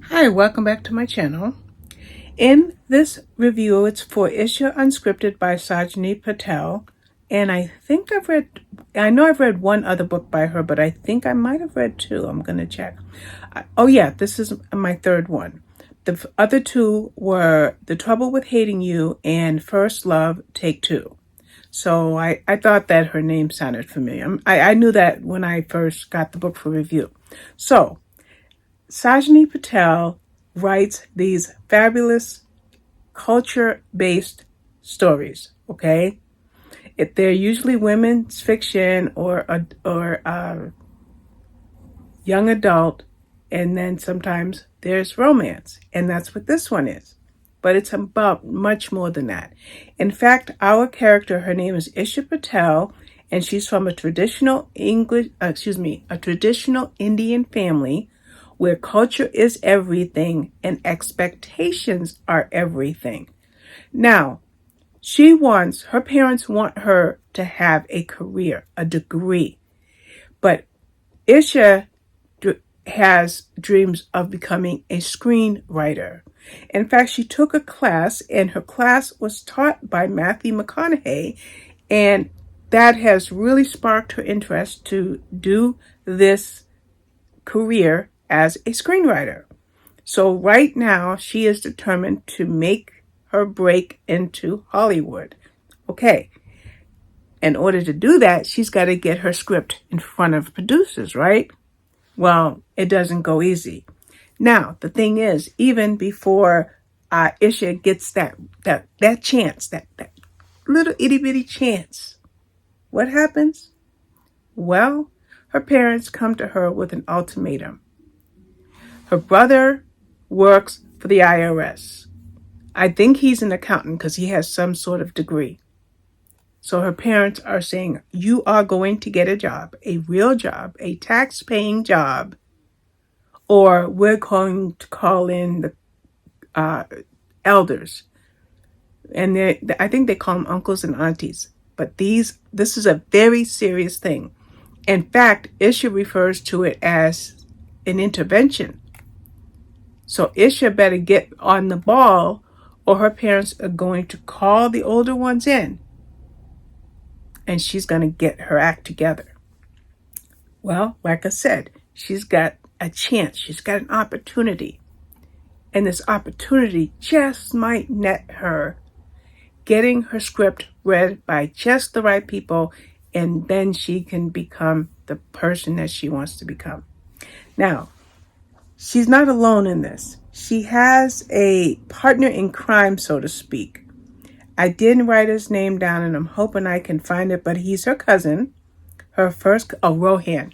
Hi, welcome back to my channel. In this review, it's for Isha Unscripted by Sajni Patel. And I know I've read one other book by her, but I think I might have read two. I'm going to check. Oh yeah, this is my third one. The other two were The Trouble with Hating You and First Love, Take Two. So I thought that her name sounded familiar. I knew that when I first got the book for review. So Sajni Patel writes these fabulous culture-based stories, okay? They're usually women's fiction or young adult, and then sometimes there's romance, and that's what this one is. But it's about much more than that. In fact, our character, her name is Isha Patel, and she's from a traditional Indian family where culture is everything and expectations are everything. Now, her parents want her to have a career, a degree, but Isha has dreams of becoming a screenwriter. In fact, she took a class, and her class was taught by Matthew McConaughey, and that has really sparked her interest to do this career as a screenwriter. So right now, she is determined to make her break into Hollywood. Okay, in order to do that, she's got to get her script in front of producers, right? Well, it doesn't go easy. Now, the thing is, even before Isha gets that chance, that little itty bitty chance, what happens? Well, her parents come to her with an ultimatum. Her brother works for the IRS. I think he's an accountant because he has some sort of degree. So her parents are saying, you are going to get a job, a real job, a tax-paying job, or we're going to call in the elders. And I think they call them uncles and aunties. But this is a very serious thing. In fact, Isha refers to it as an intervention. So Isha better get on the ball, or her parents are going to call the older ones in, and she's going to get her act together. Well, like I said, she's got a chance. She's got an opportunity. And this opportunity just might net her getting her script read by just the right people, and then she can become the person that she wants to become. Now, she's not alone in this. She has a partner in crime, so to speak. I didn't write his name down, and I'm hoping I can find it, but he's her cousin, Rohan.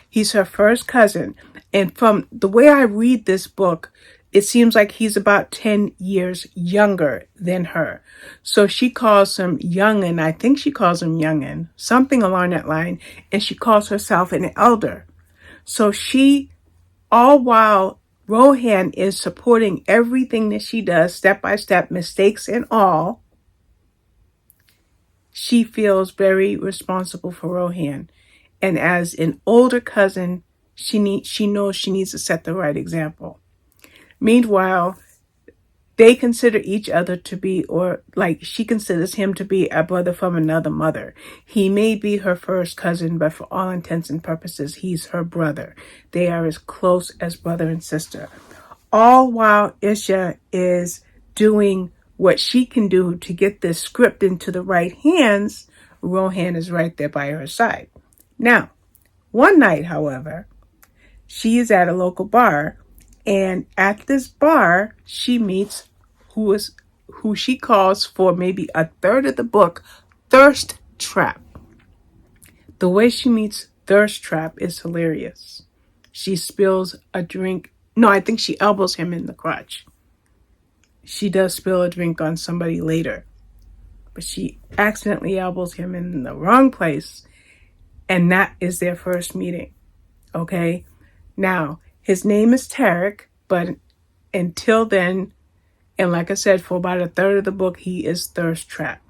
He's her first cousin. And from the way I read this book, it seems like he's about 10 years younger than her. So she calls him youngin. I think she calls him youngin, something along that line. And she calls herself an elder. So all while Rohan is supporting everything that she does, step by step, mistakes and all, she feels very responsible for Rohan. And as an older cousin, she knows she needs to set the right example. Meanwhile, they consider each other to be, or like she considers him to be, a brother from another mother. He may be her first cousin, but for all intents and purposes, he's her brother. They are as close as brother and sister. All while Isha is doing what she can do to get this script into the right hands, Rohan is right there by her side. Now, one night, however, she is at a local bar, and at this bar, she meets who she calls, for maybe a third of the book, Thirst Trap. The way she meets Thirst Trap is hilarious. She spills a drink. No, I think she elbows him in the crotch. She does spill a drink on somebody later, but she accidentally elbows him in the wrong place, and that is their first meeting. Okay? Now, his name is Tarek, but until then, and like I said, for about a third of the book, he is Thirst Trap.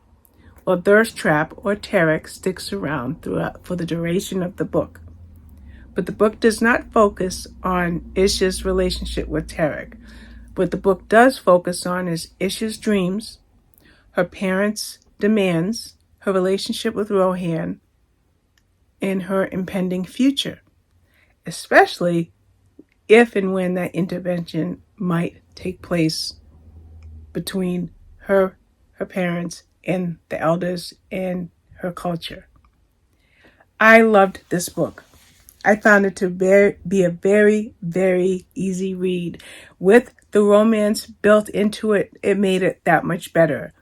Well, Thirst Trap, or Tarek, sticks around for the duration of the book. But the book does not focus on Isha's relationship with Tarek. What the book does focus on is Isha's dreams, her parents' demands, her relationship with Rohan, and her impending future, especially if and when that intervention might take place between her parents and the elders and her culture. I loved this book. I found it to be a very, very easy read. With the romance built into it, it made it that much better.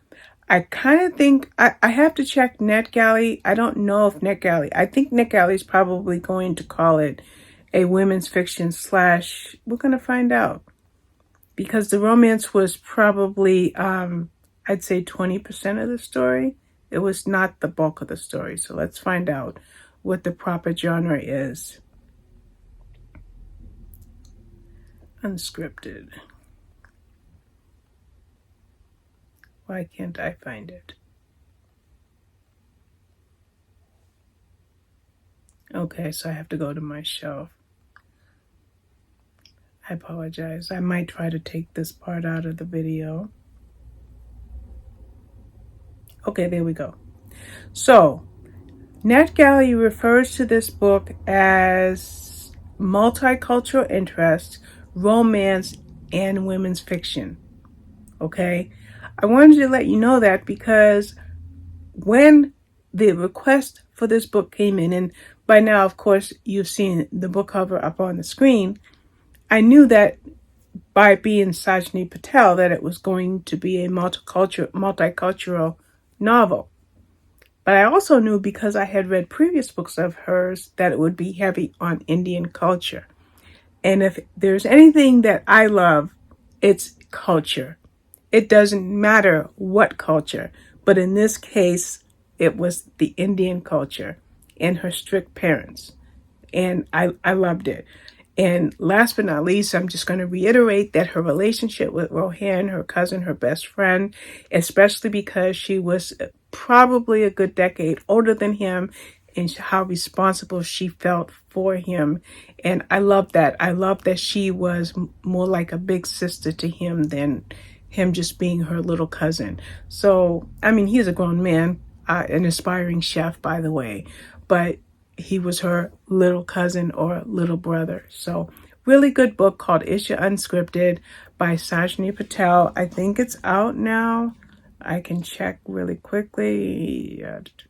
I kind of think I have to check NetGalley. I don't know if NetGalley, I think NetGalley is probably going to call it a women's fiction / we're going to find out. Because the romance was probably, I'd say 20% of the story. It was not the bulk of the story. So let's find out what the proper genre is. Unscripted. Why can't I find it? Okay, so I have to go to my shelf. I apologize. I might try to take this part out of the video. Okay, there we go. So, NetGalley refers to this book as multicultural interest, romance, and women's fiction. Okay? I wanted to let you know that because when the request for this book came in, and by now, of course, you've seen the book cover up on the screen, I knew that by being Sajni Patel that it was going to be a multicultural novel. But I also knew, because I had read previous books of hers, that it would be heavy on Indian culture. And if there's anything that I love, it's culture. It doesn't matter what culture, but in this case, it was the Indian culture and her strict parents. And I loved it. And last but not least, I'm just going to reiterate that her relationship with Rohan, her cousin, her best friend, especially because she was probably a good decade older than him, and how responsible she felt for him. And I love that. I love that she was more like a big sister to him than him just being her little cousin. So, I mean, he's a grown man, an aspiring chef, by the way, but he was her little cousin or little brother. So, really good book called Isha Unscripted by Sajni Patel. I think it's out now. I can check really quickly.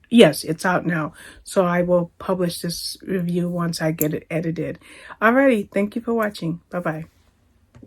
Yes, it's out now. So I will publish this review once I get it edited. Alrighty, thank you for watching. Bye-bye.